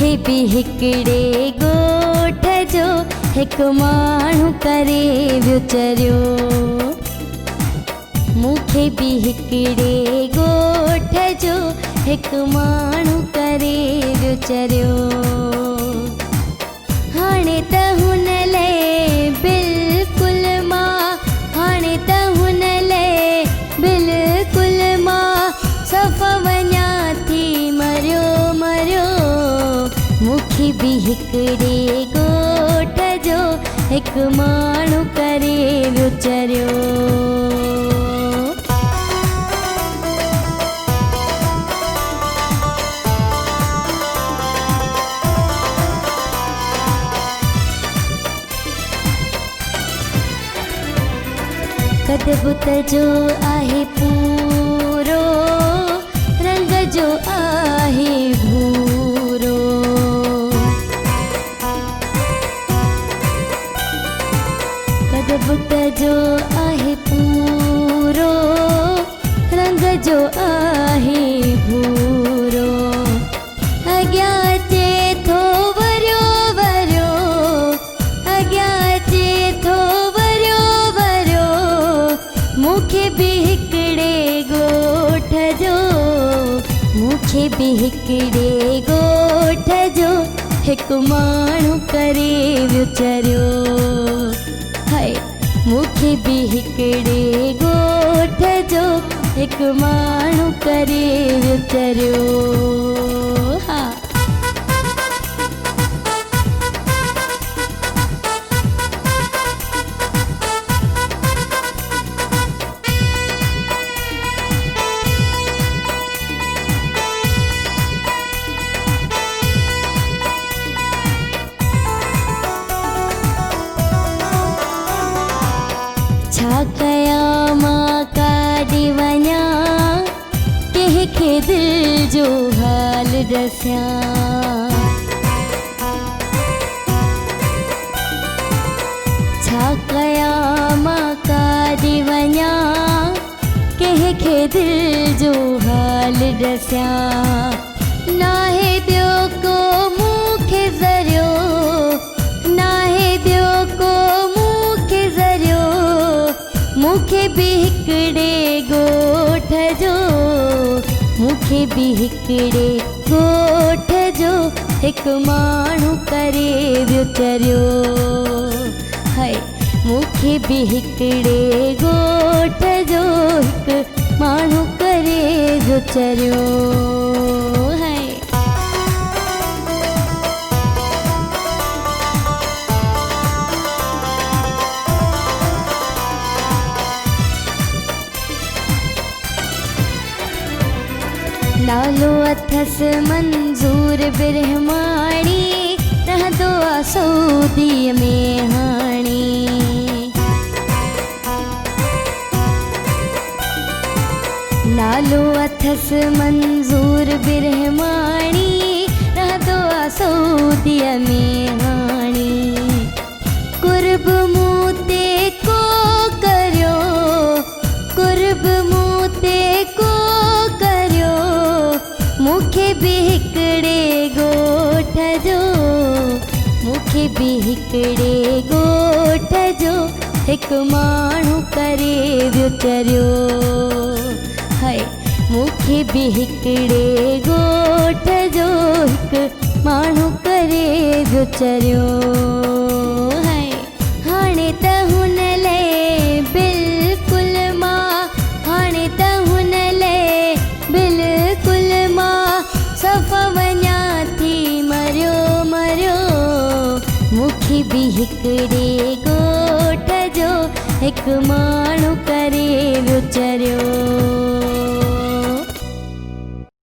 मूंखे भी हिकिड़े ॻोठ जो हिकु माण्हू करे वियो चरियो। मूंखे भी हिकिड़े ॻोठ जो हिकु माण्हू करे वियो चरियो। हाणे त हुन लाइ बिल्कुलु मां हाणे त हुन लाइ बिल्कुलु मां सफ़ा वञा थी मरियो मरियो। मूंखे भी हिकिड़े ॻोठ जो हिकु माण्हू करे वियो चरियो। कदबुत जो आहे पूरो रंग जो आहे भूरो। कदबुत जो आहे पूरो रंग जो आहे भूरो। अॻियां अचे थो वरियो वरियो अॻियां अचे थो वरियो वरियो। मूंखे भी हिकिड़े ॻोठ जो मूंखे भी हिकिड़े ॻोठ जो हिकु माण्हू करे वियो चरियो। हाय मूंखे भी हिकिड़े ॻोठ जो हिकु माण्हू करे वियो चरियो। हा छा कयां मां काॾे वञा कंहिंखे दिलि जो हाल ॾसियां। छा कयां मां काॾे वञा कंहिंखे दिलि जो हाल ॾसियां। नाहे ॿियो को मूंखे ज़रियो नाहे ॿियो को मूंखे ज़रियो। मूंखे भी हिकिड़े ॻोठ जो मूंखे भी हिकिड़े ॻोठ जो हिकु माण्हू करे वियो चरियो। हाय मूंखे भी हिकिड़े ॻोठ जो हिकु माण्हू करे वियो चरियो। हाय नालो अथसि मंज़ूर बिरहमाणी रहंदो आहे सऊदीअ में हाणे। नालो अथसि मंज़ूर बिरहमाणी रहंदो आहे सऊदीअ में हाणे। कुर्ब मूं ते को करियो कुर्ब मूं ते को करियो। मूंखे भी हिकिड़े ॻोठ जो मूंखे भी हिकिड़े ॻोठ जो हिकु माण्हू करे वियो चरियो। हाय मूंखे भी हिकिड़े ॻोठ जो हिकु माण्हू करे वियो चरियो। हाय हाणे त हुन लाइ बिल्कुलु मां हाणे त हुन लाइ बिल्कुलु मां सफ़ा वञा थी मरियो मरियो। मूंखे भी हिकिड़े ॻोठ जो हिकु माण्हू करे वियो चरियो।